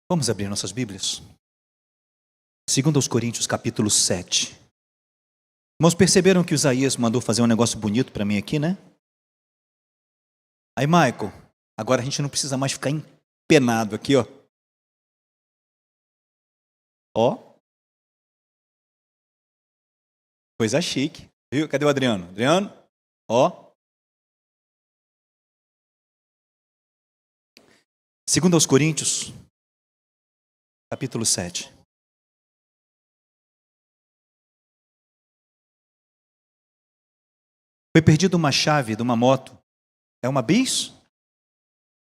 Vamos abrir nossas Bíblias? 2 Coríntios capítulo 7. Irmãos, perceberam que o Isaías mandou fazer um negócio bonito para mim aqui, né? Aí, Michael, agora a gente não precisa mais ficar empenado aqui, ó. Ó. Coisa chique. Viu? Cadê o Adriano? Adriano? Ó. 2 Coríntios capítulo 7. Foi perdida uma chave de uma moto. É uma Bis?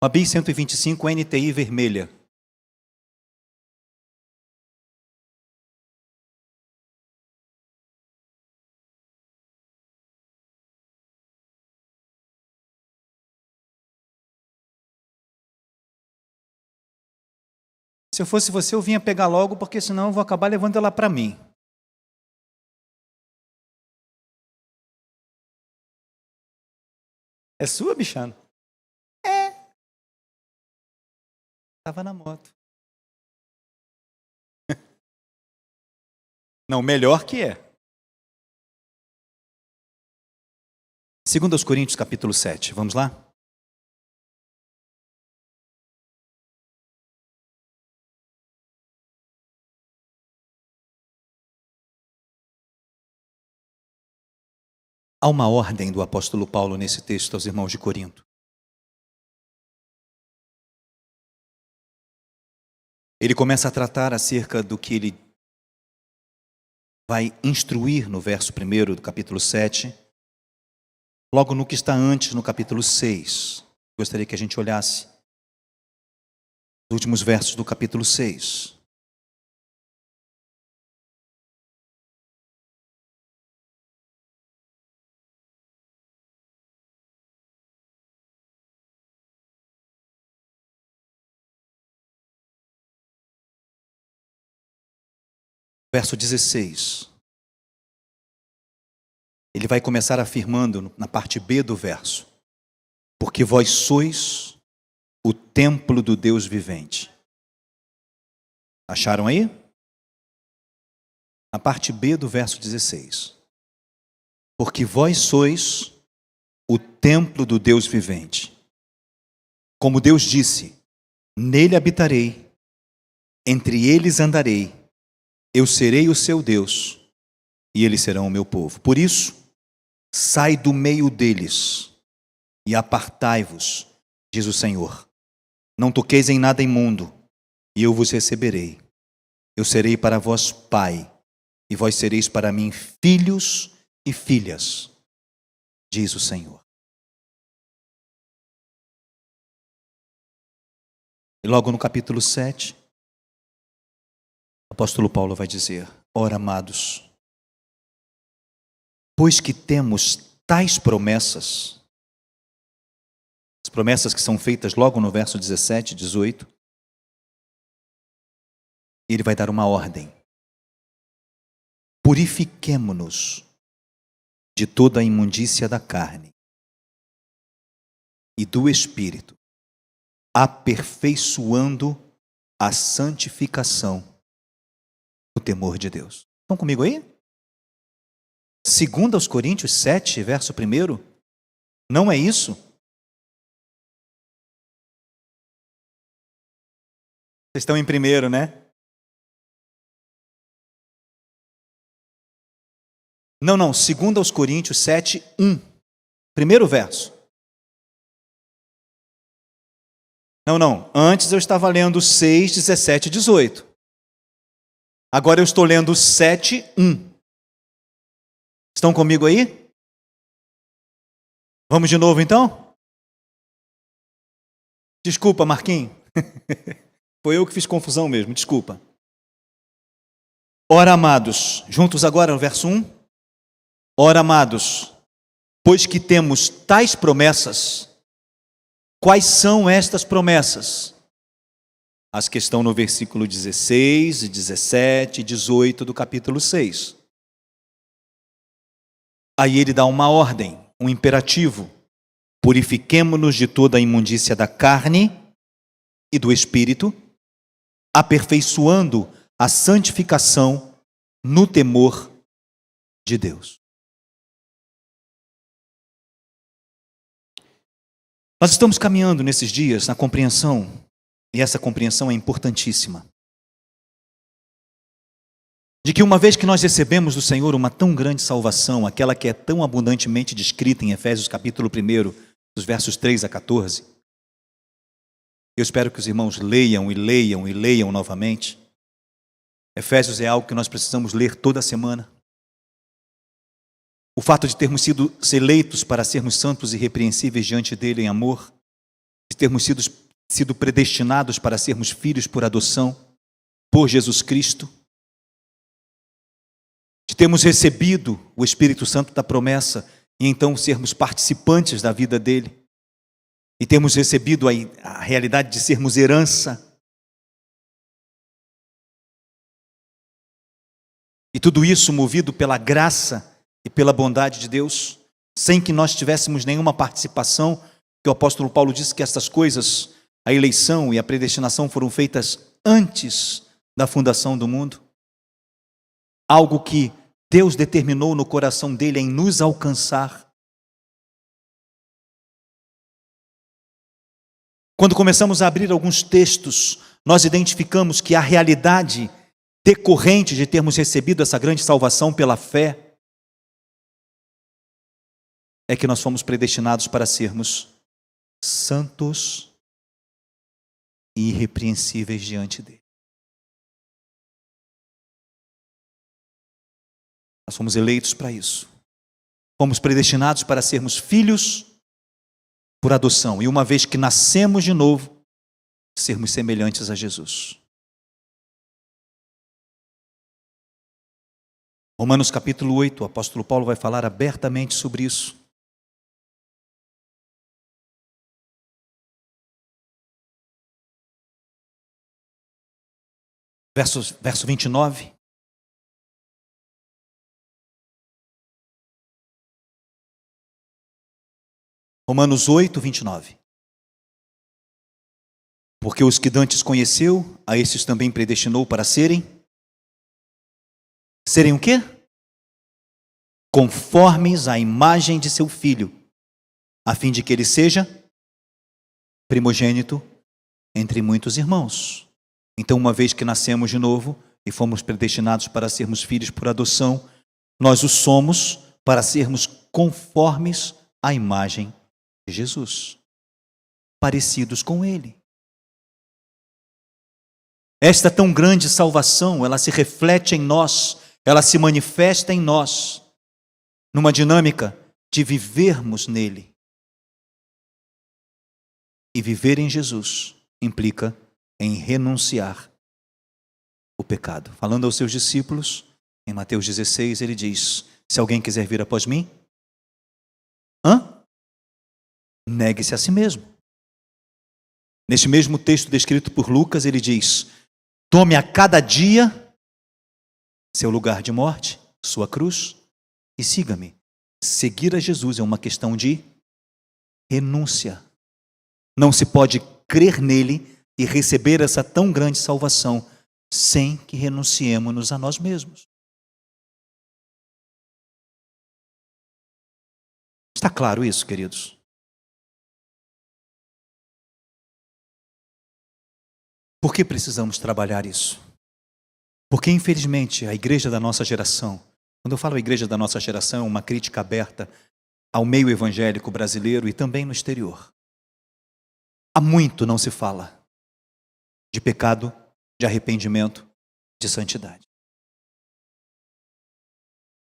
Uma Bis 125 NTI vermelha. Se eu fosse você, eu vinha pegar logo, porque senão eu vou acabar levando ela para mim. É sua, bichano? É. Estava na moto. Não, melhor que é. 2 Coríntios capítulo 7. Vamos lá? Há uma ordem do apóstolo Paulo nesse texto aos irmãos de Corinto. Ele começa a tratar acerca do que ele vai instruir no verso 1 do capítulo 7, logo no que está antes, no capítulo 6. Gostaria que a gente olhasse os últimos versos do capítulo 6. Verso 16. Ele vai começar afirmando na parte B do verso: porque vós sois o templo do Deus vivente. Acharam aí? Na parte B do verso 16. Porque vós sois o templo do Deus vivente. Como Deus disse: nele habitarei, entre eles andarei, eu serei o seu Deus, e eles serão o meu povo. Por isso, sai do meio deles e apartai-vos, diz o Senhor. Não toqueis em nada imundo, e eu vos receberei. Eu serei para vós pai, e vós sereis para mim filhos e filhas, diz o Senhor. E logo no capítulo 7, o apóstolo Paulo vai dizer: ora, amados, pois que temos tais promessas, as promessas que são feitas logo no verso 17 e 18, ele vai dar uma ordem: purifiquemo-nos de toda a imundícia da carne e do espírito, aperfeiçoando a santificação no temor de Deus. Estão comigo aí? 2 Coríntios 7, verso 1. Não é isso? Vocês estão em primeiro, né? Não, 2 Coríntios 7, 1. Primeiro verso. Não. Antes eu estava lendo 6, 17 e 18. Agora eu estou lendo 7, 1. Estão comigo aí? Vamos de novo então? Desculpa, Marquinhos. Foi eu que fiz confusão mesmo, desculpa. Ora, amados, juntos agora no verso 1. Ora, amados, pois que temos tais promessas, quais são estas promessas? As que estão no versículo 16, 17 e 18 do capítulo 6. Aí ele dá uma ordem, um imperativo: purifiquemo-nos de toda a imundícia da carne e do espírito, aperfeiçoando a santificação no temor de Deus. Nós estamos caminhando nesses dias na compreensão, e essa compreensão é importantíssima, de que uma vez que nós recebemos do Senhor uma tão grande salvação, aquela que é tão abundantemente descrita em Efésios capítulo 1, dos versos 3 a 14, eu espero que os irmãos leiam e leiam e leiam novamente. Efésios é algo que nós precisamos ler toda semana. O fato de termos sido eleitos para sermos santos e irrepreensíveis diante dele em amor, de termos sido predestinados para sermos filhos por adoção, por Jesus Cristo, de termos recebido o Espírito Santo da promessa e então sermos participantes da vida dele, e termos recebido a realidade de sermos herança. E tudo isso movido pela graça e pela bondade de Deus, sem que nós tivéssemos nenhuma participação, que o apóstolo Paulo disse que essas coisas, a eleição e a predestinação foram feitas antes da fundação do mundo. Algo que Deus determinou no coração dele em nos alcançar. Quando começamos a abrir alguns textos, nós identificamos que a realidade decorrente de termos recebido essa grande salvação pela fé é que nós fomos predestinados para sermos santos e irrepreensíveis diante dele. Nós fomos eleitos para isso. Fomos predestinados para sermos filhos por adoção. E uma vez que nascemos de novo, sermos semelhantes a Jesus. Romanos capítulo 8, o apóstolo Paulo vai falar abertamente sobre isso. Verso 29. Romanos 8, 29. Porque os que dantes conheceu, a esses também predestinou para serem o quê? Conformes à imagem de seu Filho, a fim de que ele seja primogênito entre muitos irmãos. Então, uma vez que nascemos de novo e fomos predestinados para sermos filhos por adoção, nós o somos para sermos conformes à imagem de Jesus, parecidos com ele. Esta tão grande salvação, ela se reflete em nós, ela se manifesta em nós, numa dinâmica de vivermos nele. E viver em Jesus implica em renunciar o pecado. Falando aos seus discípulos, em Mateus 16, ele diz: se alguém quiser vir após mim, negue-se a si mesmo. Neste mesmo texto descrito por Lucas, ele diz: tome a cada dia seu lugar de morte, sua cruz, e siga-me. Seguir a Jesus é uma questão de renúncia. Não se pode crer nele e receber essa tão grande salvação sem que renunciemos a nós mesmos. Está claro isso, queridos? Por que precisamos trabalhar isso? Porque, infelizmente, a igreja da nossa geração, quando eu falo a igreja da nossa geração, é uma crítica aberta ao meio evangélico brasileiro e também no exterior. Há muito não se fala de pecado, de arrependimento, de santidade.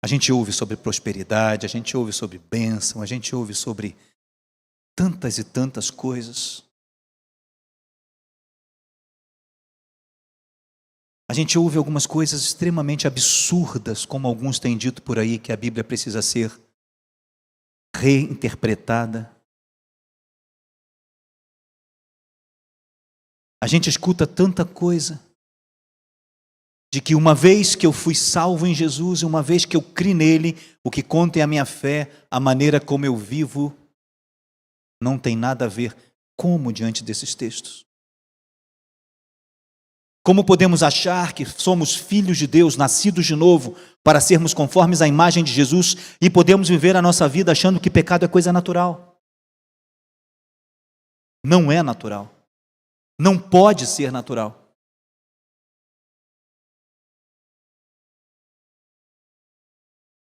A gente ouve sobre prosperidade, a gente ouve sobre bênção, a gente ouve sobre tantas e tantas coisas. A gente ouve algumas coisas extremamente absurdas, como alguns têm dito por aí, que a Bíblia precisa ser reinterpretada. A gente escuta tanta coisa, de que uma vez que eu fui salvo em Jesus, uma vez que eu criei nele, o que conta é a minha fé, a maneira como eu vivo, não tem nada a ver como diante desses textos. Como podemos achar que somos filhos de Deus, nascidos de novo, para sermos conformes à imagem de Jesus e podemos viver a nossa vida achando que pecado é coisa natural? Não é natural. Não pode ser natural.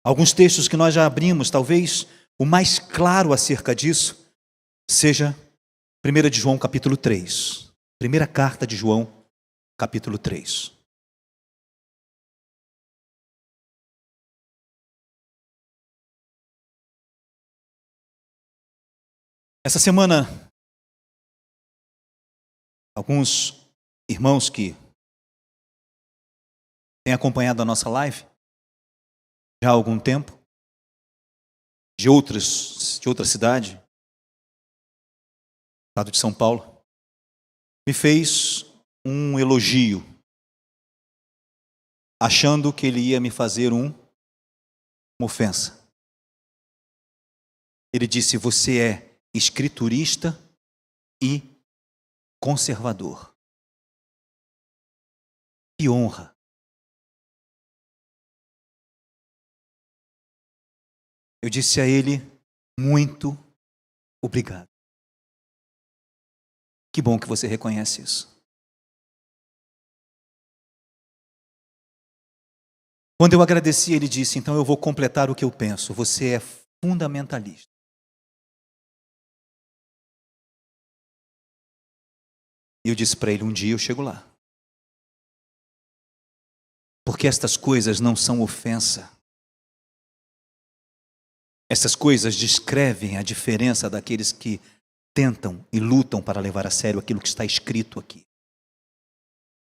Alguns textos que nós já abrimos, talvez o mais claro acerca disso seja 1 de João capítulo 3. Primeira carta de João, capítulo 3. Essa semana, alguns irmãos que têm acompanhado a nossa live já há algum tempo, de outra cidade, estado de São Paulo, me fez um elogio, achando que ele ia me fazer uma ofensa. Ele disse: você é escriturista e conservador. Que honra! Eu disse a ele: muito obrigado. Que bom que você reconhece isso. Quando eu agradeci, ele disse: então eu vou completar o que eu penso. Você é fundamentalista. E eu disse para ele: um dia eu chego lá. Porque estas coisas não são ofensa. Essas coisas descrevem a diferença daqueles que tentam e lutam para levar a sério aquilo que está escrito aqui.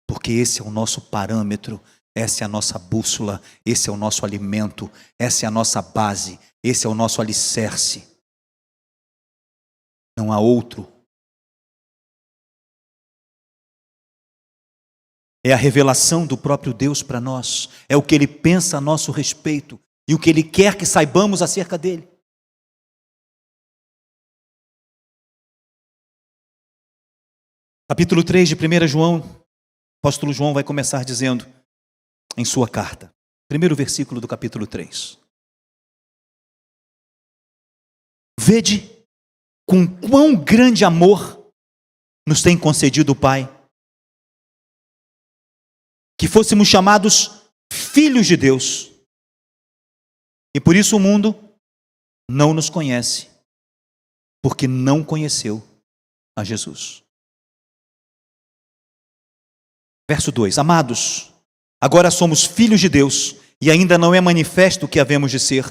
Porque esse é o nosso parâmetro, essa é a nossa bússola, esse é o nosso alimento, essa é a nossa base, esse é o nosso alicerce. Não há outro. É a revelação do próprio Deus para nós, é o que Ele pensa a nosso respeito e o que Ele quer que saibamos acerca dEle. Capítulo 3 de 1 João, o apóstolo João vai começar dizendo em sua carta, primeiro versículo do capítulo 3. Vede com quão grande amor nos tem concedido o Pai, que fôssemos chamados filhos de Deus. E por isso o mundo não nos conhece, porque não conheceu a Jesus. Verso 2: Amados, agora somos filhos de Deus, e ainda não é manifesto o que havemos de ser,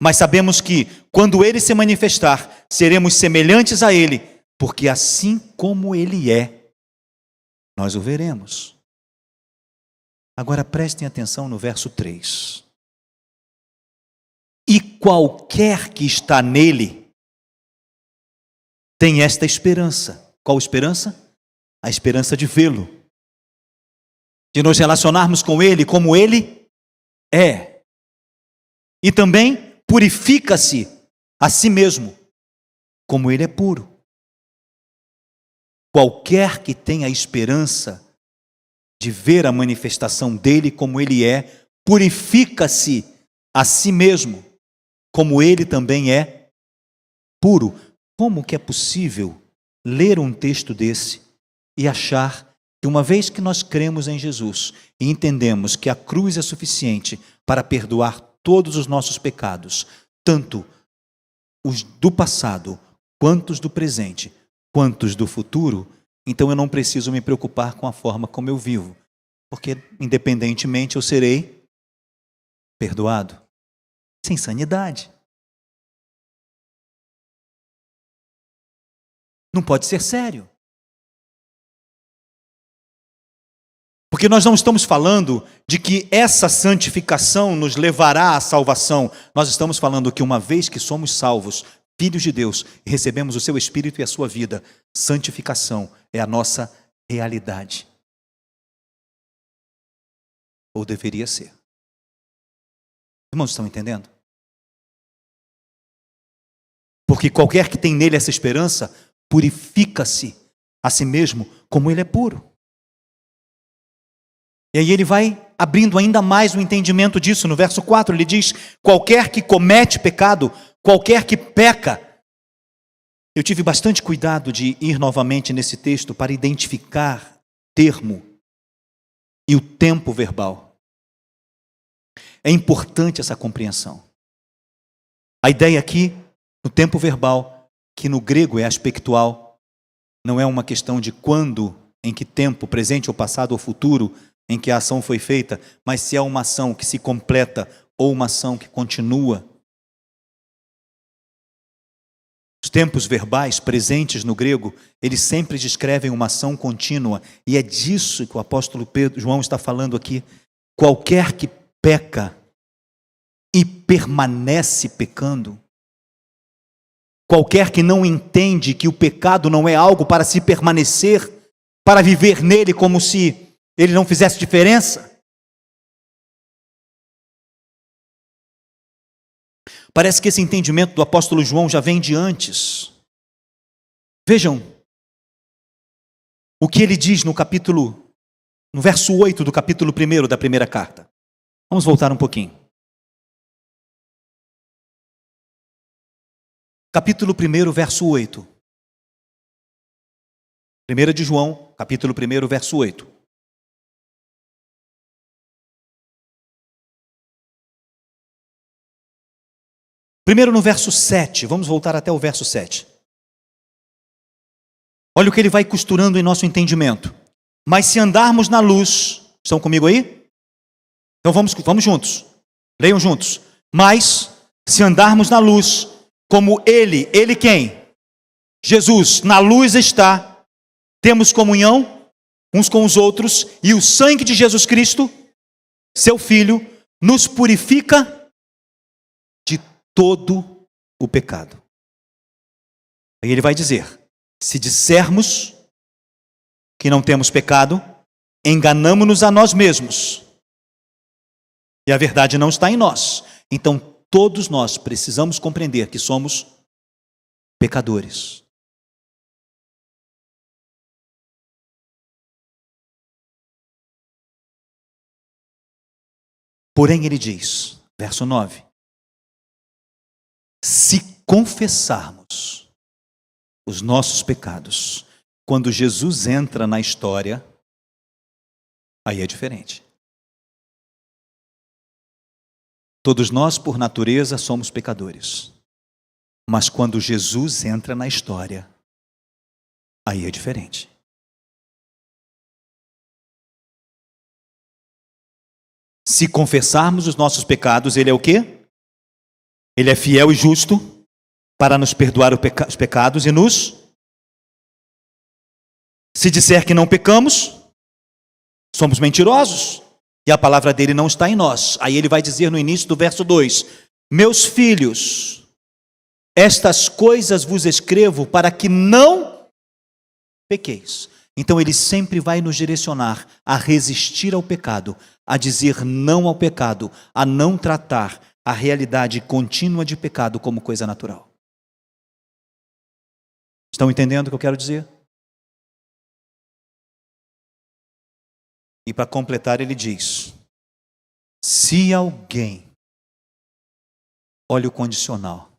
mas sabemos que, quando Ele se manifestar, seremos semelhantes a Ele, porque assim como Ele é, nós o veremos. Agora prestem atenção no verso 3. E qualquer que está nele tem esta esperança. Qual esperança? A esperança de vê-lo, de nos relacionarmos com Ele como Ele é. E também purifica-se a si mesmo, como Ele é puro. Qualquer que tenha a esperança de ver a manifestação dEle como Ele é, purifica-se a si mesmo, como Ele também é puro. Como que é possível ler um texto desse e achar que uma vez que nós cremos em Jesus e entendemos que a cruz é suficiente para perdoar todos os nossos pecados, tanto os do passado, quanto os do presente, quanto os do futuro, então eu não preciso me preocupar com a forma como eu vivo, porque independentemente eu serei perdoado. Isso é insanidade. Não pode ser sério. Porque nós não estamos falando de que essa santificação nos levará à salvação. Nós estamos falando que uma vez que somos salvos, filhos de Deus, e recebemos o seu Espírito e a sua vida, santificação é a nossa realidade. Ou deveria ser. Irmãos, estão entendendo? Porque qualquer que tem nele essa esperança, purifica-se a si mesmo como ele é puro. E aí ele vai abrindo ainda mais o entendimento disso. No verso 4 ele diz: qualquer que comete pecado, qualquer que peca. Eu tive bastante cuidado de ir novamente nesse texto para identificar o termo e o tempo verbal. É importante essa compreensão. A ideia aqui, no tempo verbal, que no grego é aspectual, não é uma questão de quando, em que tempo, presente ou passado ou futuro, em que a ação foi feita, mas se é uma ação que se completa ou uma ação que continua. Os tempos verbais presentes no grego, eles sempre descrevem uma ação contínua, e é disso que o apóstolo João está falando aqui. Qualquer que peca e permanece pecando, qualquer que não entende que o pecado não é algo para se permanecer, para viver nele como se ele não fizesse diferença. Parece que esse entendimento do apóstolo João já vem de antes. Vejam o que ele diz no verso 8 do capítulo 1 da primeira carta. Vamos voltar um pouquinho. Capítulo 1, verso 8. 1 de João, capítulo 1, verso 8. Primeiro no verso 7, vamos voltar até o verso 7. Olha o que ele vai costurando em nosso entendimento. Mas se andarmos na luz, estão comigo aí? Então vamos juntos, leiam juntos. Mas se andarmos na luz, como ele quem? Jesus, na luz está, temos comunhão uns com os outros, e o sangue de Jesus Cristo, seu Filho, nos purifica todo o pecado. Aí ele vai dizer: se dissermos que não temos pecado, enganamo-nos a nós mesmos, e a verdade não está em nós. Então todos nós precisamos compreender que somos pecadores. Porém ele diz, verso 9: se confessarmos os nossos pecados, quando Jesus entra na história, aí é diferente. Todos nós, por natureza, somos pecadores. Mas quando Jesus entra na história, aí é diferente. Se confessarmos os nossos pecados, Ele é o quê? Ele é fiel e justo para nos perdoar os pecados e nos... Se disser que não pecamos, somos mentirosos e a palavra dele não está em nós. Aí ele vai dizer no início do verso 2: meus filhos, estas coisas vos escrevo para que não pequeis. Então ele sempre vai nos direcionar a resistir ao pecado, a dizer não ao pecado, a não tratar a realidade contínua de pecado como coisa natural. Estão entendendo o que eu quero dizer? E para completar ele diz: se alguém, olha o condicional,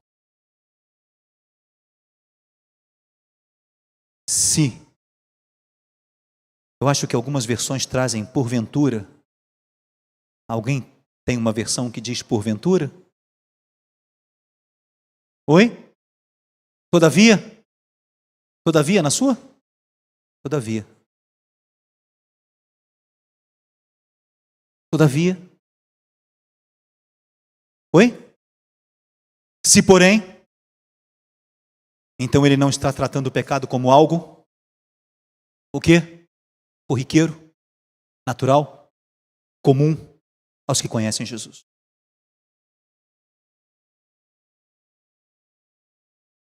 se, eu acho que algumas versões trazem porventura. Alguém tem uma versão que diz porventura? Oi? Todavia? Todavia na sua? Todavia. Todavia. Oi? Se porém, então ele não está tratando o pecado como algo, o quê? Corriqueiro, natural, comum aos que conhecem Jesus.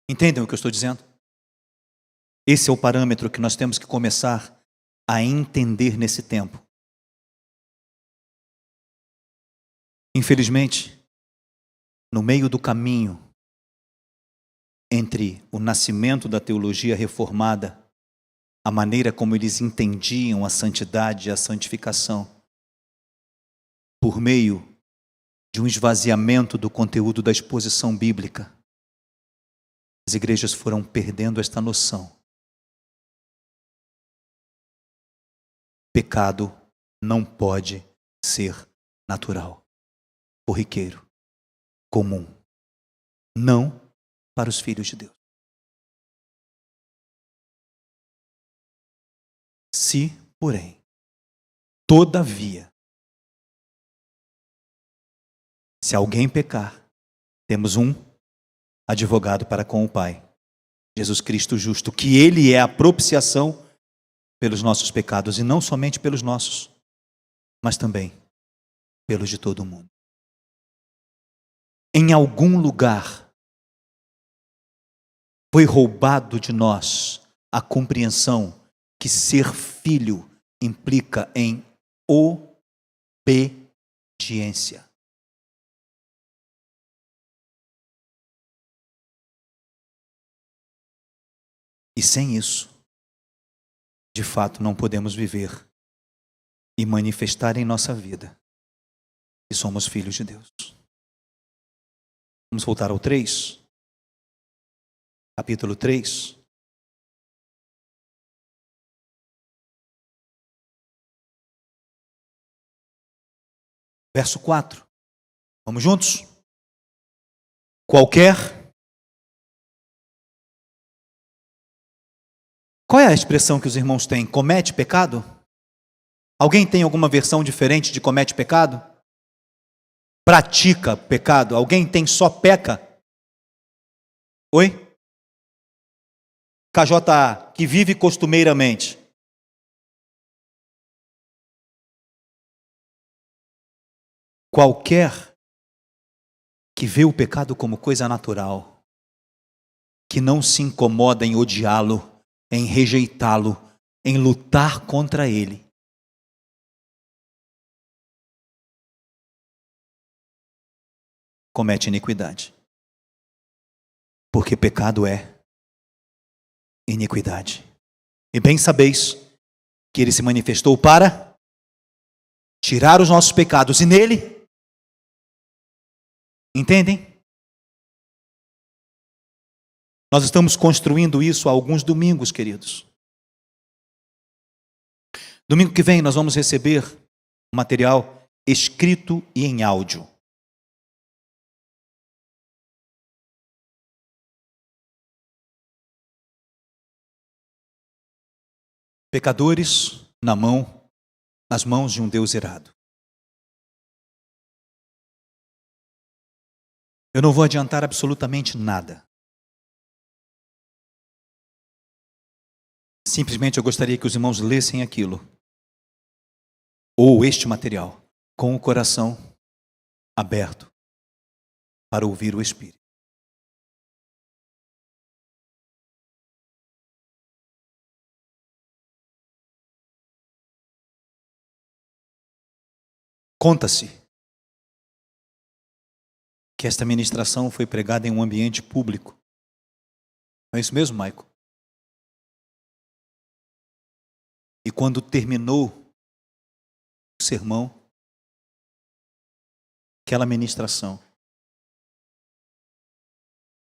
Entendem o que eu estou dizendo? Esse é o parâmetro que nós temos que começar a entender nesse tempo. Infelizmente, no meio do caminho entre o nascimento da teologia reformada, a maneira como eles entendiam a santidade e a santificação, por meio de um esvaziamento do conteúdo da exposição bíblica, as igrejas foram perdendo esta noção. Pecado não pode ser natural, corriqueiro, comum. Não para os filhos de Deus. Se, porém, todavia, se alguém pecar, temos um advogado para com o Pai, Jesus Cristo justo, que Ele é a propiciação pelos nossos pecados, e não somente pelos nossos, mas também pelos de todo o mundo. Em algum lugar foi roubado de nós a compreensão que ser filho implica em obediência. E sem isso, de fato, não podemos viver e manifestar em nossa vida que somos filhos de Deus. Vamos voltar ao 3. Capítulo 3. Verso 4. Vamos juntos? Qual é a expressão que os irmãos têm? Comete pecado? Alguém tem alguma versão diferente de comete pecado? Pratica pecado? Alguém tem só peca? Oi? KJA, que vive costumeiramente. Qualquer que vê o pecado como coisa natural, que não se incomoda em odiá-lo, em rejeitá-lo, em lutar contra ele, comete iniquidade. Porque pecado é iniquidade. E bem sabeis que ele se manifestou para tirar os nossos pecados, e nele, entendem? Nós estamos construindo isso há alguns domingos, queridos. Domingo que vem nós vamos receber um material escrito e em áudio. Pecadores nas mãos de um Deus irado. Eu não vou adiantar absolutamente nada. Simplesmente eu gostaria que os irmãos lessem aquilo, ou este material, com o coração aberto para ouvir o Espírito. Conta-se que esta ministração foi pregada em um ambiente público. Não é isso mesmo, Maico? E quando terminou o sermão, aquela ministração,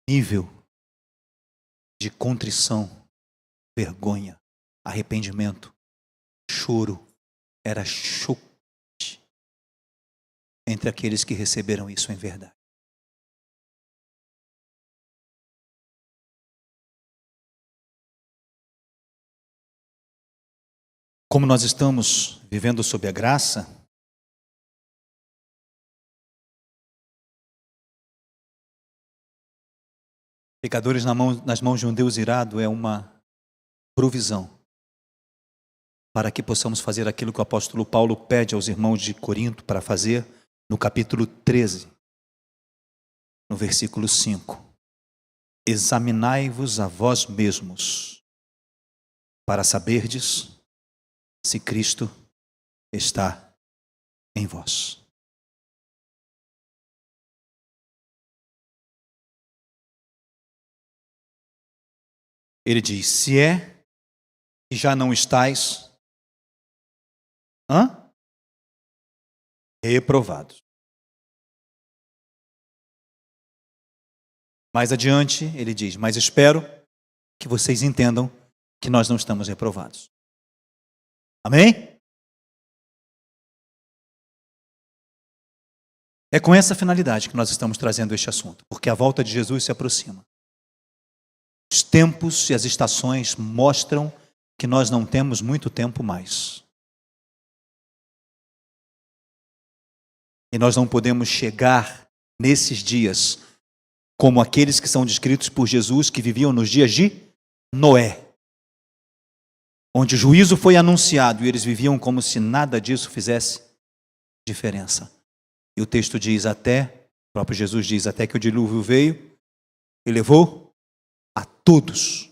nível de contrição, vergonha, arrependimento, choro, era chocante entre aqueles que receberam isso em verdade. Como nós estamos vivendo sob a graça, pecadores nas mãos de um Deus irado é uma provisão para que possamos fazer aquilo que o apóstolo Paulo pede aos irmãos de Corinto para fazer no capítulo 13, no versículo 5. Examinai-vos a vós mesmos para saberdes se Cristo está em vós. Ele diz, se é que já não estáis... reprovados. Mais adiante, ele diz: mas espero que vocês entendam que nós não estamos reprovados. Amém? É com essa finalidade que nós estamos trazendo este assunto, porque a volta de Jesus se aproxima. Os tempos e as estações mostram que nós não temos muito tempo mais. E nós não podemos chegar nesses dias como aqueles que são descritos por Jesus, que viviam nos dias de Noé, onde o juízo foi anunciado e eles viviam como se nada disso fizesse diferença. E o texto diz até, o próprio Jesus diz, até que o dilúvio veio e levou a todos.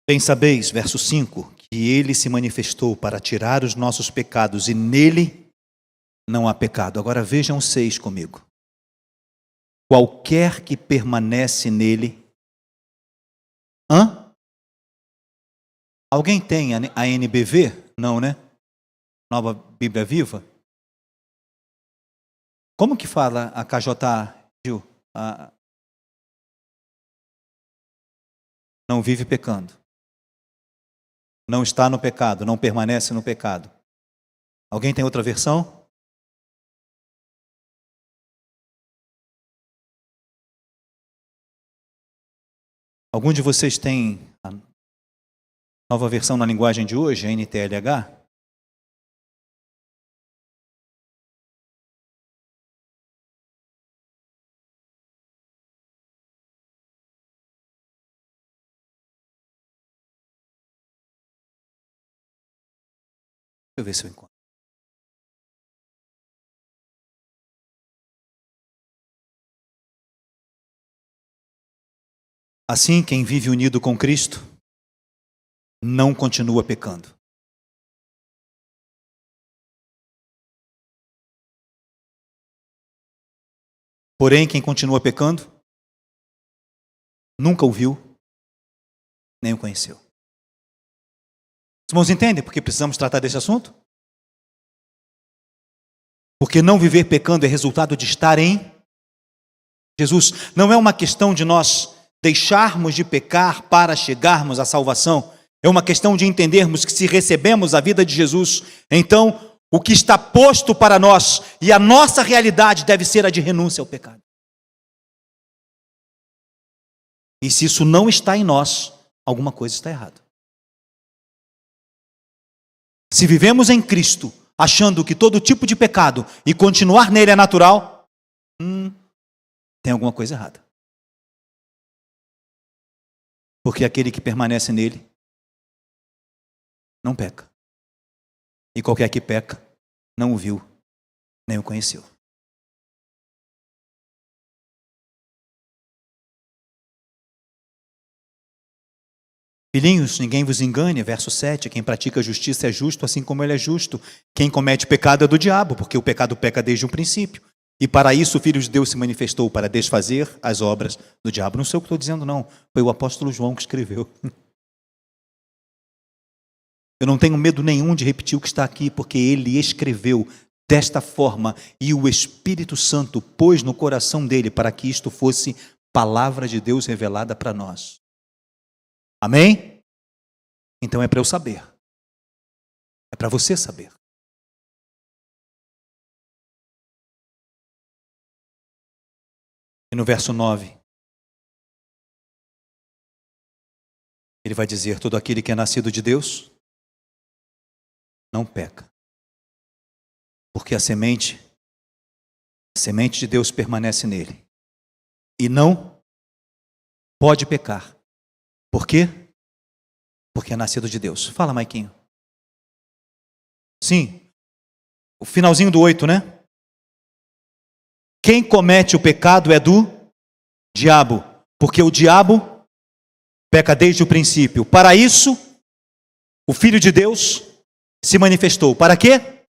Bem sabeis, verso 5, que ele se manifestou para tirar os nossos pecados e nele não há pecado. Agora vejam 6 comigo. Qualquer que permanece nele. Alguém tem a NBV? Não, né? Nova Bíblia Viva? Como que fala a KJ, Gil? Não vive pecando. Não está no pecado, não permanece no pecado. Alguém tem outra versão? Algum de vocês tem a nova versão na linguagem de hoje, a NTLH? Deixa eu ver se eu encontro. Assim, quem vive unido com Cristo não continua pecando. Porém, quem continua pecando nunca o viu, nem o conheceu. Os irmãos entendem porque precisamos tratar desse assunto? Porque não viver pecando é resultado de estar em Jesus. Não é uma questão de nós deixarmos de pecar para chegarmos à salvação. É uma questão de entendermos que se recebemos a vida de Jesus, então o que está posto para nós e a nossa realidade deve ser a de renúncia ao pecado. E se isso não está em nós, alguma coisa está errada. Se vivemos em Cristo, achando que todo tipo de pecado e continuar nele é natural, tem alguma coisa errada. Porque aquele que permanece nele não peca. E qualquer que peca não o viu, nem o conheceu. Filhinhos, ninguém vos engane, verso 7, quem pratica justiça é justo, assim como ele é justo. Quem comete pecado é do diabo, porque o pecado peca desde o princípio. E para isso o Filho de Deus se manifestou, para desfazer as obras do diabo. Não sei o que estou dizendo, não. Foi o apóstolo João que escreveu. Eu não tenho medo nenhum de repetir o que está aqui, porque ele escreveu desta forma e o Espírito Santo pôs no coração dele para que isto fosse palavra de Deus revelada para nós. Amém? Então é para eu saber. É para você saber. E no verso 9, ele vai dizer: todo aquele que é nascido de Deus não peca. Porque a semente de Deus permanece nele. E não pode pecar. Por quê? Porque é nascido de Deus. Fala, Maiquinho. Sim. O finalzinho do 8, né? Quem comete o pecado é do diabo. Porque o diabo peca desde o princípio. Para isso, o Filho de Deus se manifestou. Para quê?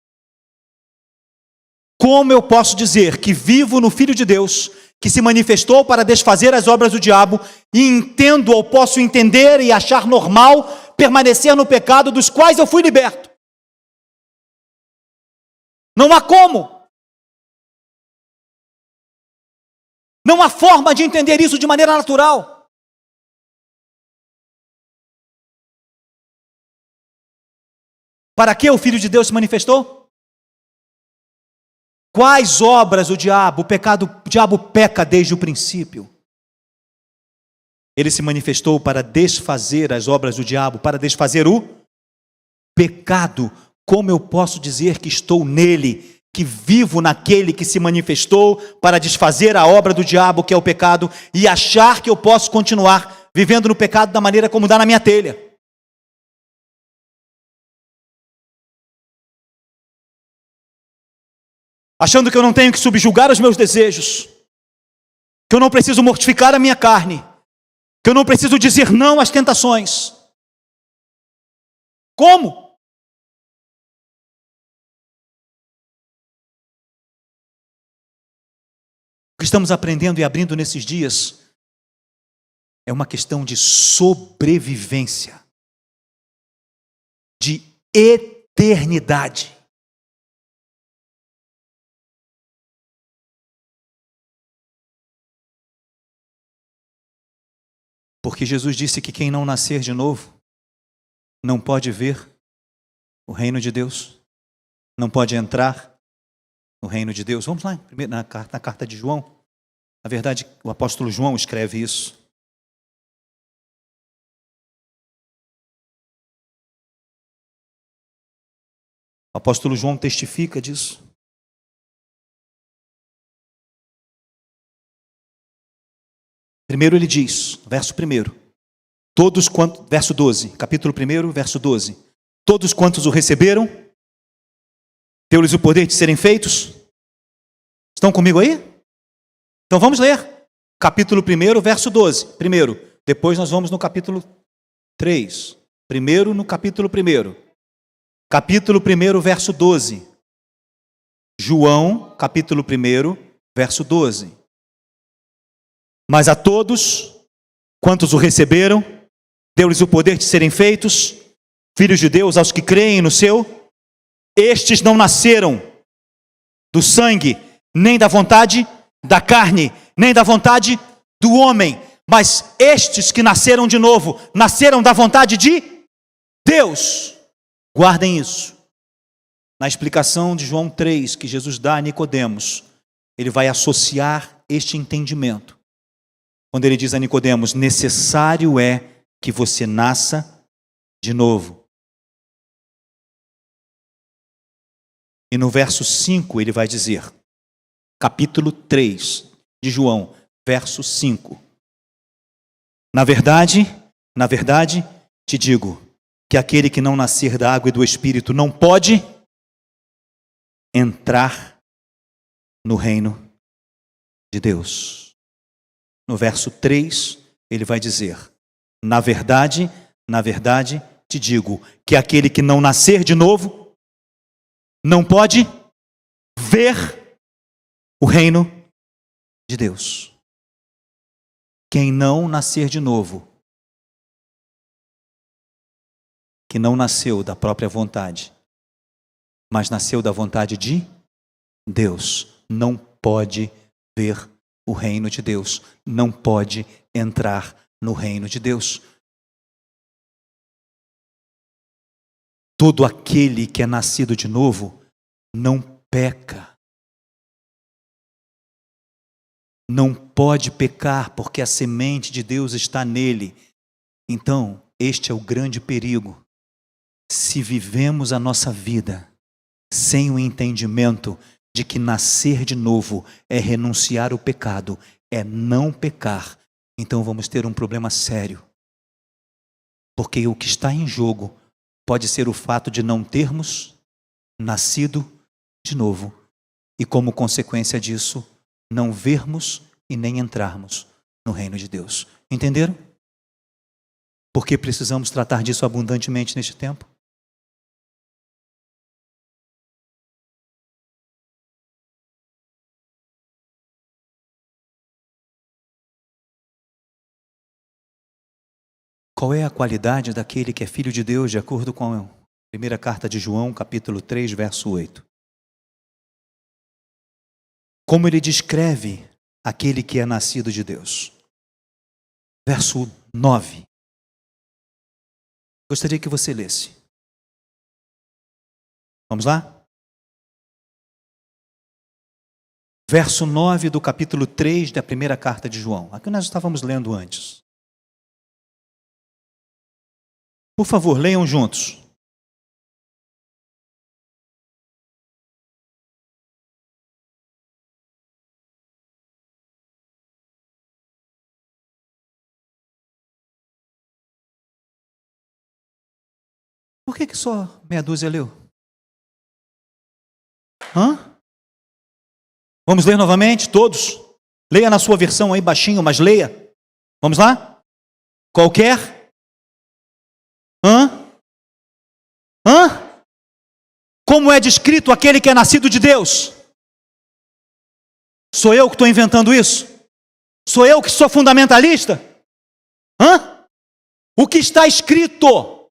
Como eu posso dizer que vivo no Filho de Deus, que se manifestou para desfazer as obras do diabo, e entendo ou posso entender e achar normal permanecer no pecado dos quais eu fui liberto. Não há como. Não há forma de entender isso de maneira natural. Para que o Filho de Deus se manifestou? Quais obras o diabo peca desde o princípio? Ele se manifestou para desfazer as obras do diabo, para desfazer o pecado. Como eu posso dizer que estou nele, que vivo naquele que se manifestou para desfazer a obra do diabo, que é o pecado, e achar que eu posso continuar vivendo no pecado da maneira como dá na minha telha? Achando que eu não tenho que subjugar os meus desejos, que eu não preciso mortificar a minha carne, que eu não preciso dizer não às tentações. Como? O que estamos aprendendo e abrindo nesses dias é uma questão de sobrevivência, de eternidade. Porque Jesus disse que quem não nascer de novo não pode ver o reino de Deus, não pode entrar no reino de Deus. Vamos lá, na carta de João. Na verdade, o apóstolo João escreve isso. O apóstolo João testifica disso. Primeiro ele diz, verso 1, verso 12, capítulo 1, verso 12. Todos quantos o receberam, deu-lhes o poder de serem feitos. Estão comigo aí? Então vamos ler. Capítulo 1, verso 12. Primeiro, depois nós vamos no capítulo 3. Primeiro no capítulo 1. Capítulo 1, verso 12. João, capítulo 1, verso 12. Mas a todos quantos o receberam, deu-lhes o poder de serem feitos filhos de Deus, aos que creem no seu. Estes não nasceram do sangue, nem da vontade da carne, nem da vontade do homem, mas estes que nasceram de novo, nasceram da vontade de Deus. Guardem isso. Na explicação de João 3, que Jesus dá a Nicodemos, ele vai associar este entendimento. Quando ele diz a Nicodemos, necessário é que você nasça de novo. E no verso 5 ele vai dizer, capítulo 3 de João, verso 5. Na verdade, te digo, que aquele que não nascer da água e do Espírito não pode entrar no reino de Deus. No verso 3, ele vai dizer, na verdade, te digo, que aquele que não nascer de novo, não pode ver o reino de Deus. Quem não nascer de novo, que não nasceu da própria vontade, mas nasceu da vontade de Deus, não pode ver o reino de Deus, não pode entrar no reino de Deus. Todo aquele que é nascido de novo não peca. Não pode pecar porque a semente de Deus está nele. Então, este é o grande perigo. Se vivemos a nossa vida sem o entendimento de que nascer de novo é renunciar ao pecado, é não pecar, então vamos ter um problema sério. Porque o que está em jogo pode ser o fato de não termos nascido de novo e, como consequência disso, não vermos e nem entrarmos no reino de Deus. Entenderam? Porque precisamos tratar disso abundantemente neste tempo? Qual é a qualidade daquele que é filho de Deus, de acordo com a primeira carta de João, capítulo 3, verso 8? Como ele descreve aquele que é nascido de Deus? Verso 9. Gostaria que você lesse. Vamos lá? Verso 9 do capítulo 3 da primeira carta de João. Aqui nós estávamos lendo antes. Por favor, leiam juntos. Por que só meia dúzia leu? Hã? Vamos ler novamente, todos? Leia na sua versão aí baixinho, mas leia. Vamos lá? Qualquer? Hã? Hã? Como é descrito aquele que é nascido de Deus? Sou eu que estou inventando isso? Sou eu que sou fundamentalista? Hã? O que está escrito?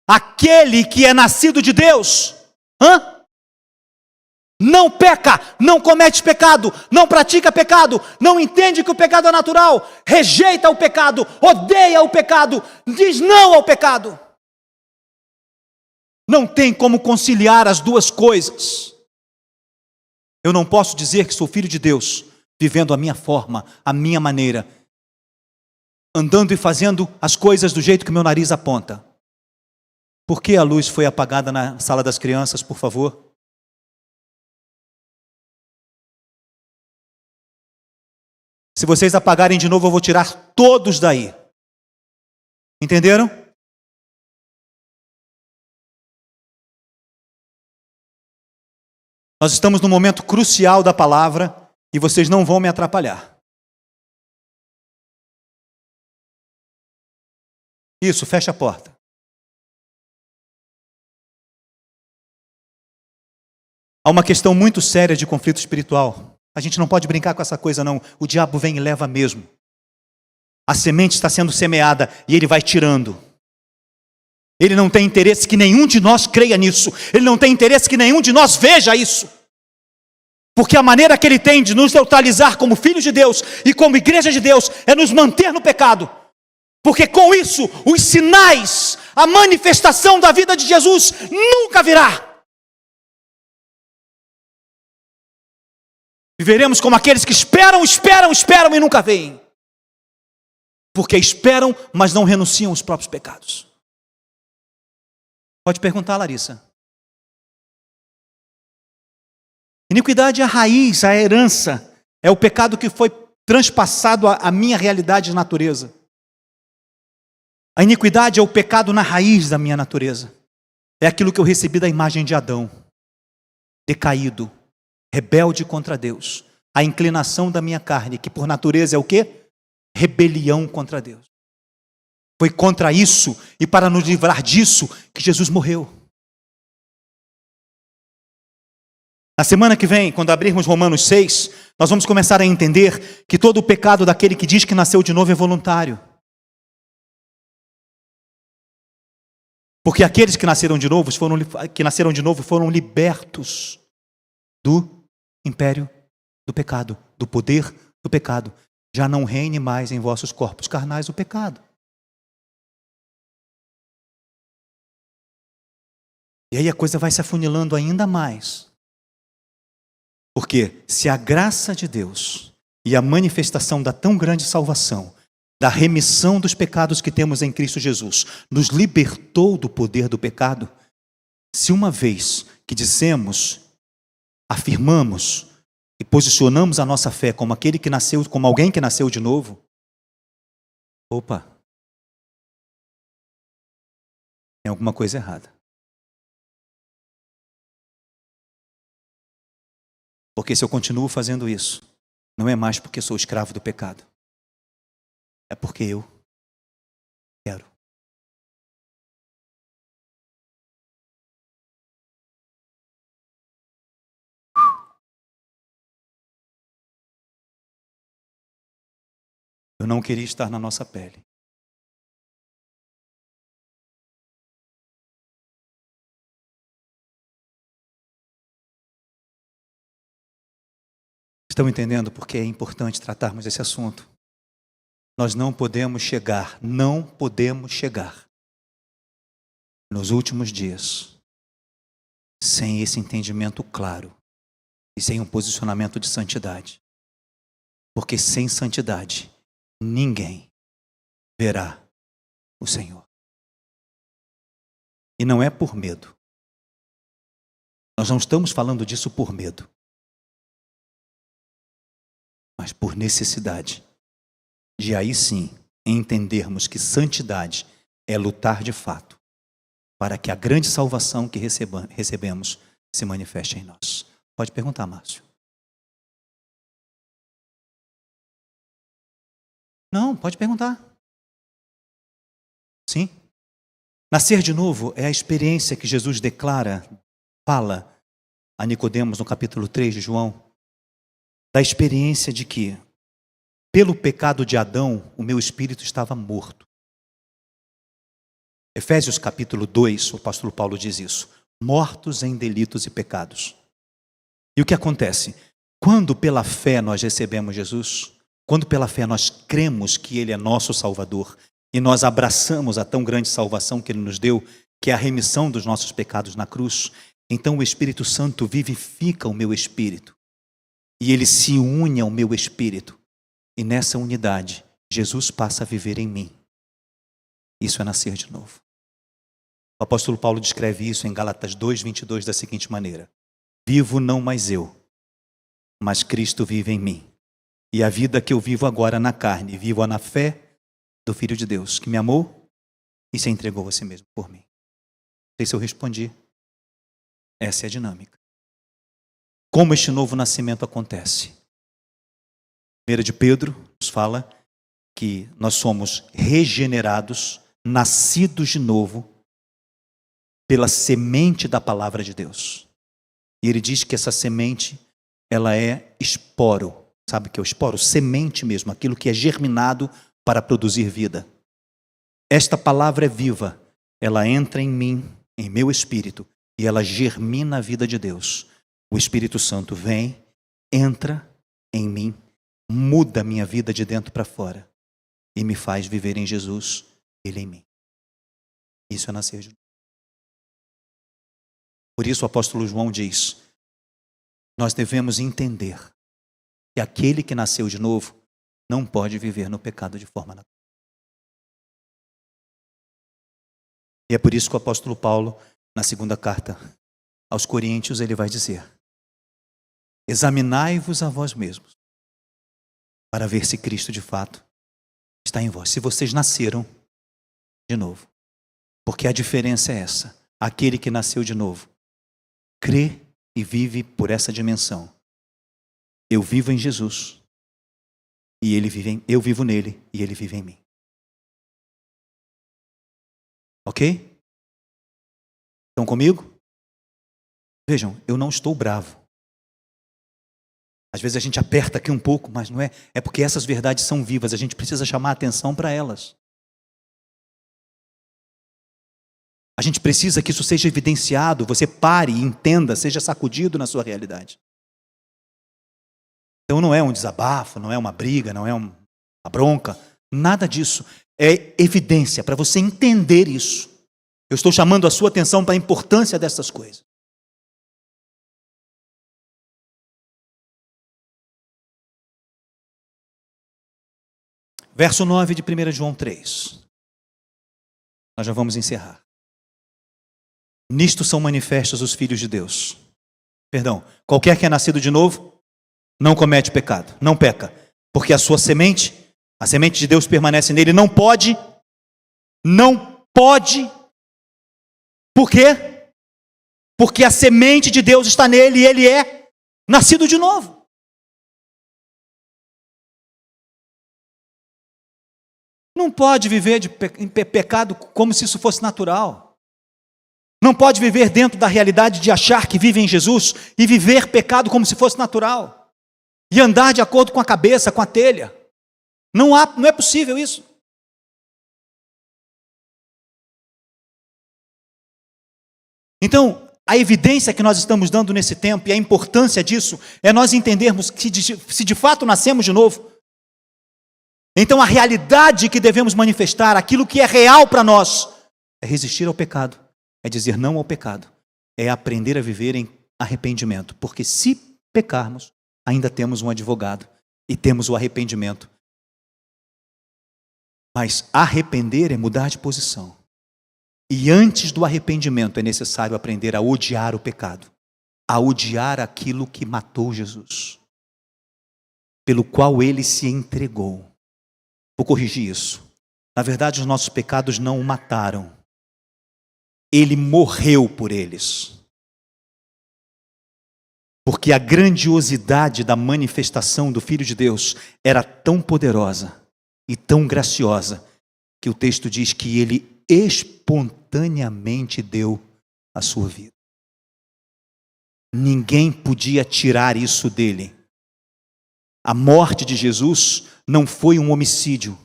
Aquele que é nascido de Deus? Hã? Não peca, não comete pecado, não pratica pecado, não entende que o pecado é natural, rejeita o pecado, odeia o pecado, diz não ao pecado. Não tem como conciliar as duas coisas. Eu não posso dizer que sou filho de Deus, vivendo a minha forma, a minha maneira, andando e fazendo as coisas do jeito que meu nariz aponta. Por que a luz foi apagada na sala das crianças, por favor? Se vocês apagarem de novo, eu vou tirar todos daí. Entenderam? Nós estamos num momento crucial da palavra e vocês não vão me atrapalhar. Isso, fecha a porta. Há uma questão muito séria de conflito espiritual. A gente não pode brincar com essa coisa, não. O diabo vem e leva mesmo. A semente está sendo semeada e ele vai tirando. Ele não tem interesse que nenhum de nós creia nisso. Ele não tem interesse que nenhum de nós veja isso. Porque a maneira que ele tem de nos neutralizar como filhos de Deus e como igreja de Deus é nos manter no pecado. Porque com isso, os sinais, a manifestação da vida de Jesus nunca virá. Viveremos como aqueles que esperam e nunca veem. Porque esperam, mas não renunciam aos próprios pecados. Pode perguntar, Larissa. Iniquidade é a raiz, a herança. É o pecado que foi transpassado à minha realidade de natureza. A iniquidade é o pecado na raiz da minha natureza. É aquilo que eu recebi da imagem de Adão. Decaído. Rebelde contra Deus. A inclinação da minha carne, que por natureza é o quê? Rebelião contra Deus. Foi contra isso e para nos livrar disso que Jesus morreu. Na semana que vem, quando abrirmos Romanos 6, nós vamos começar a entender que todo o pecado daquele que diz que nasceu de novo é voluntário. Porque aqueles que nasceram de novo foram libertos do império do pecado, do poder do pecado. Já não reine mais em vossos corpos carnais o pecado. E aí a coisa vai se afunilando ainda mais. Porque se a graça de Deus e a manifestação da tão grande salvação, da remissão dos pecados que temos em Cristo Jesus, nos libertou do poder do pecado, se uma vez que dissemos, afirmamos e posicionamos a nossa fé como aquele que nasceu, como alguém que nasceu de novo, opa, tem alguma coisa errada. Porque se eu continuo fazendo isso, não é mais porque sou escravo do pecado. É porque eu quero. Eu não queria estar na nossa pele. Estão entendendo por que é importante tratarmos esse assunto? Nós não podemos chegar nos últimos dias sem esse entendimento claro e sem um posicionamento de santidade. Porque sem santidade, ninguém verá o Senhor. E não é por medo. Nós não estamos falando disso por medo, mas por necessidade de aí sim entendermos que santidade é lutar de fato para que a grande salvação que recebemos se manifeste em nós. Pode perguntar, Márcio. Não, pode perguntar. Sim. Nascer de novo é a experiência que Jesus fala a Nicodemos no capítulo 3 de João, da experiência de que, pelo pecado de Adão, o meu espírito estava morto. Efésios capítulo 2, o apóstolo Paulo diz isso. Mortos em delitos e pecados. E o que acontece? Quando pela fé nós recebemos Jesus, quando pela fé nós cremos que Ele é nosso Salvador, e nós abraçamos a tão grande salvação que Ele nos deu, que é a remissão dos nossos pecados na cruz, então o Espírito Santo vivifica o meu espírito. E Ele se une ao meu espírito. E nessa unidade, Jesus passa a viver em mim. Isso é nascer de novo. O apóstolo Paulo descreve isso em Gálatas 2:22 da seguinte maneira: vivo não mais eu, mas Cristo vive em mim. E a vida que eu vivo agora na carne, vivo-a na fé do Filho de Deus, que me amou e se entregou a si mesmo por mim. Não sei se eu respondi. Essa é a dinâmica. Como este novo nascimento acontece? 1 de Pedro nos fala que nós somos regenerados, nascidos de novo, pela semente da palavra de Deus. E ele diz que essa semente, ela é esporo. Sabe o que é o esporo? Semente mesmo, aquilo que é germinado para produzir vida. Esta palavra é viva. Ela entra em mim, em meu espírito, e ela germina a vida de Deus. O Espírito Santo vem, entra em mim, muda a minha vida de dentro para fora e me faz viver em Jesus, Ele em mim. Isso é nascer de novo. Por isso o apóstolo João diz, nós devemos entender que aquele que nasceu de novo não pode viver no pecado de forma natural. E é por isso que o apóstolo Paulo, na segunda carta aos Coríntios, ele vai dizer: examinai-vos a vós mesmos, para ver se Cristo de fato está em vós. Se vocês nasceram de novo. Porque a diferença é essa. Aquele que nasceu de novo crê e vive por essa dimensão. Eu vivo em Jesus e eu vivo nele e ele vive em mim. Ok? Estão comigo? Vejam, eu não estou bravo. Às vezes a gente aperta aqui um pouco, mas não é. É porque essas verdades são vivas. A gente precisa chamar a atenção para elas. A gente precisa que isso seja evidenciado. Você pare e entenda, seja sacudido na sua realidade. Então não é um desabafo, não é uma briga, não é uma bronca. Nada disso. É evidência para você entender isso. Eu estou chamando a sua atenção para a importância dessas coisas. Verso 9 de 1 João 3. Nós já vamos encerrar. Nisto são manifestos os filhos de Deus. Perdão, qualquer que é nascido de novo, não comete pecado, não peca. Porque a sua semente, a semente de Deus permanece nele, não pode. Por quê? Porque a semente de Deus está nele e ele é nascido de novo. Não pode viver em pecado como se isso fosse natural. Não pode viver dentro da realidade de achar que vive em Jesus e viver pecado como se fosse natural. E andar de acordo com a cabeça, com a telha. Não é possível isso. Então, A evidência que nós estamos dando nesse tempo e a importância disso é nós entendermos que se de fato nascemos de novo, então a realidade que devemos manifestar, aquilo que é real para nós, é resistir ao pecado, é dizer não ao pecado, é aprender a viver em arrependimento, porque se pecarmos, ainda temos um advogado e temos o arrependimento. Mas arrepender é mudar de posição. E antes do arrependimento é necessário aprender a odiar o pecado, a odiar aquilo que matou Jesus, pelo qual ele se entregou. Vou corrigir isso. Na verdade, os nossos pecados não o mataram. Ele morreu por eles. Porque a grandiosidade da manifestação do Filho de Deus era tão poderosa e tão graciosa, que o texto diz que ele espontaneamente deu a sua vida. Ninguém podia tirar isso dele. A morte de Jesus não foi um homicídio,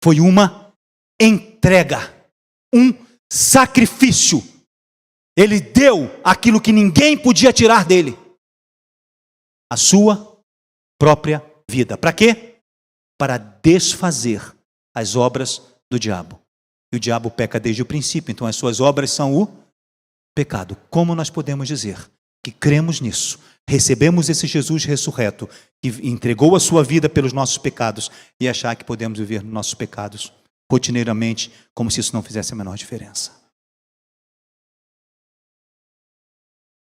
foi uma entrega, um sacrifício. Ele deu aquilo que ninguém podia tirar dele, a sua própria vida. Para quê? Para desfazer as obras do diabo. E o diabo peca desde o princípio, então as suas obras são o pecado. Como nós podemos dizer que cremos nisso, recebemos esse Jesus ressurreto, que entregou a sua vida pelos nossos pecados, e achar que podemos viver nos nossos pecados rotineiramente, como se isso não fizesse a menor diferença?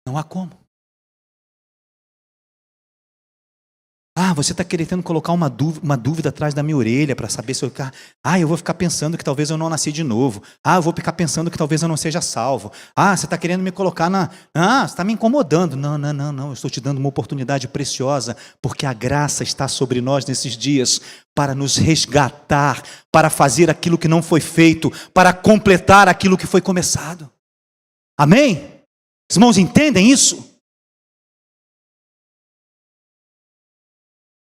Não há como. Você está querendo colocar uma dúvida atrás da minha orelha para saber se eu ficar... eu vou ficar pensando que talvez eu não nasci de novo. Eu vou ficar pensando que talvez eu não seja salvo. Você está querendo me colocar na... você está me incomodando. Não. Eu estou te dando uma oportunidade preciosa, porque a graça está sobre nós nesses dias para nos resgatar, para fazer aquilo que não foi feito, para completar aquilo que foi começado. Amém? Os irmãos entendem isso?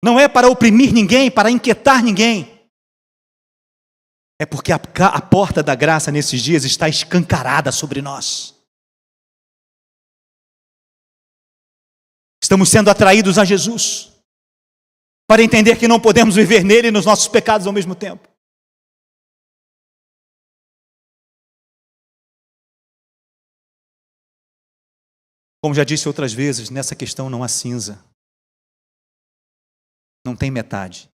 Não é para oprimir ninguém, para inquietar ninguém. É porque a porta da graça nesses dias está escancarada sobre nós. Estamos sendo atraídos a Jesus, para entender que não podemos viver nele e nos nossos pecados ao mesmo tempo. Como já disse outras vezes, nessa questão não há cinza. Não tem metade,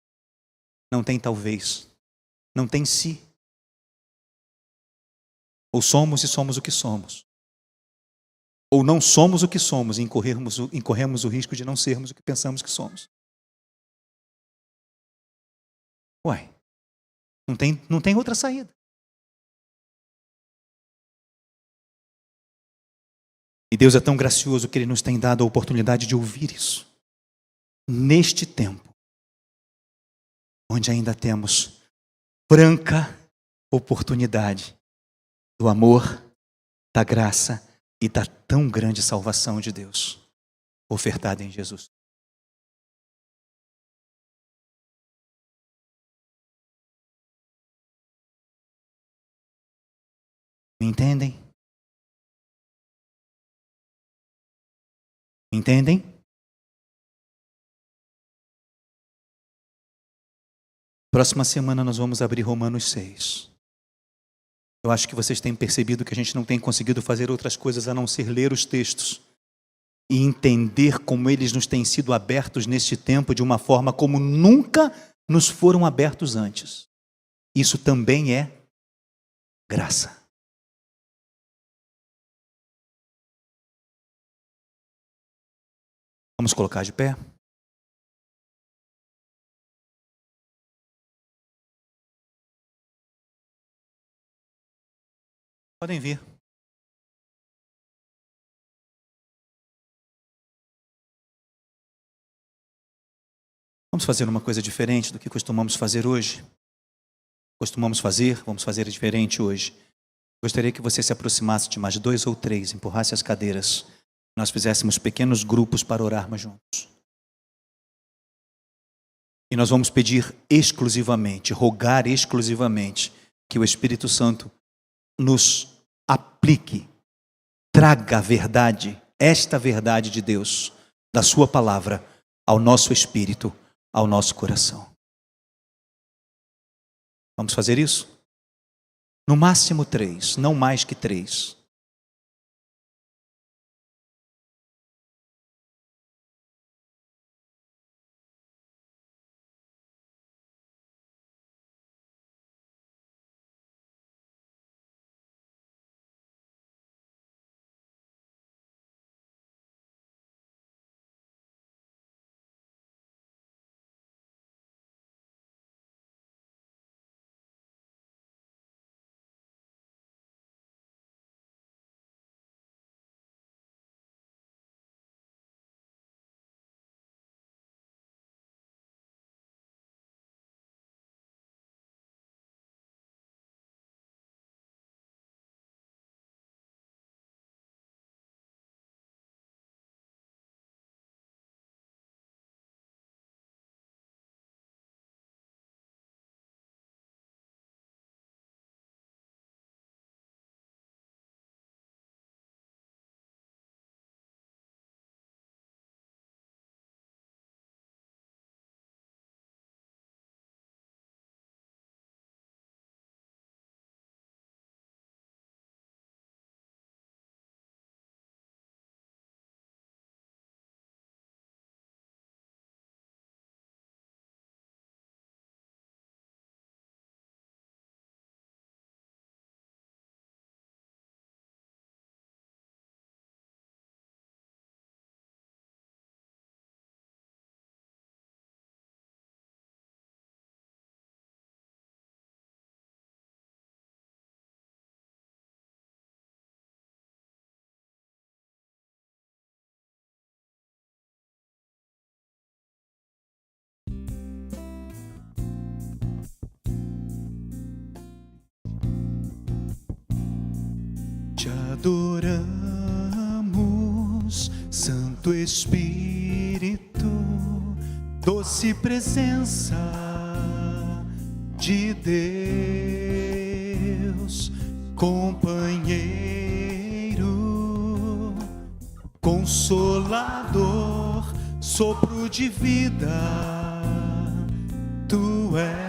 não tem talvez, não tem se. Ou somos e somos o que somos, ou não somos o que somos e incorremos o risco de não sermos o que pensamos que somos. Não tem outra saída. E Deus é tão gracioso que Ele nos tem dado a oportunidade de ouvir isso, neste tempo, onde ainda temos franca oportunidade do amor, da graça e da tão grande salvação de Deus ofertada em Jesus. Me entendem? Me entendem? Próxima semana nós vamos abrir Romanos 6. Eu acho que vocês têm percebido que a gente não tem conseguido fazer outras coisas a não ser ler os textos e entender como eles nos têm sido abertos neste tempo de uma forma como nunca nos foram abertos antes. Isso também é graça. Vamos colocar de pé? Podem vir. Vamos fazer uma coisa diferente do que costumamos fazer hoje. Vamos fazer diferente hoje. Gostaria que você se aproximasse de mais 2 ou 3, empurrasse as cadeiras. Nós fizéssemos pequenos grupos para orarmos juntos. E nós vamos pedir exclusivamente, rogar exclusivamente, que o Espírito Santo nos aplique traga a verdade, esta verdade de Deus, da sua palavra, ao nosso espírito, ao nosso coração. Vamos fazer isso? No máximo 3, não mais que 3. Te adoramos, Santo Espírito, doce presença de Deus, companheiro, consolador, sopro de vida, tu és.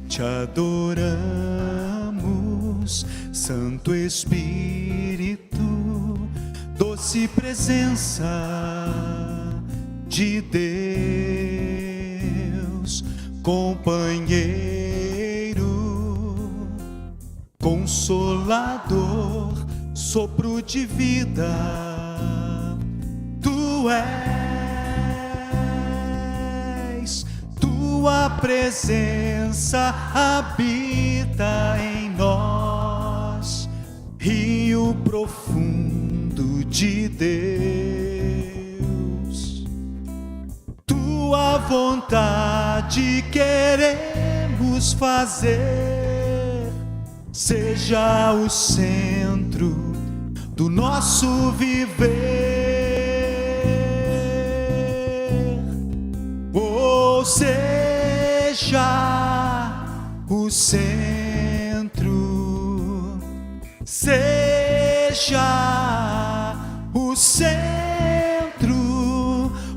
Te adoramos, Santo Espírito, doce presença de Deus, companheiro, consolador, sopro de vida, tu és. Tua presença habita em nós, rio profundo de Deus. Tua vontade queremos fazer, seja o centro do nosso viver. Ou seja o centro, seja o centro,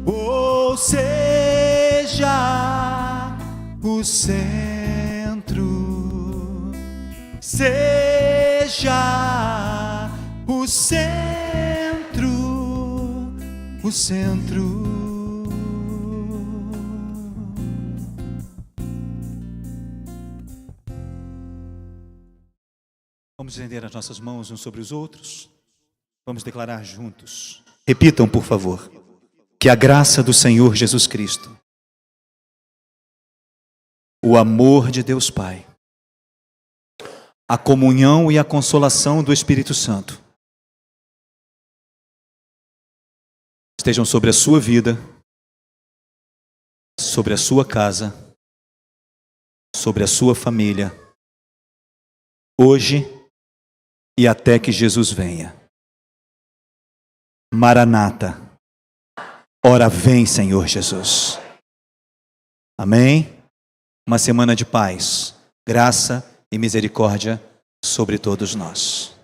ou seja o centro, seja o centro, o centro. Vamos estender as nossas mãos uns sobre os outros. Vamos declarar juntos. Repitam, por favor. Que a graça do Senhor Jesus Cristo, o amor de Deus Pai, a comunhão e a consolação do Espírito Santo estejam sobre a sua vida, sobre a sua casa, sobre a sua família, hoje e até que Jesus venha. Maranata, ora vem, Senhor Jesus. Amém? Uma semana de paz, graça e misericórdia sobre todos nós.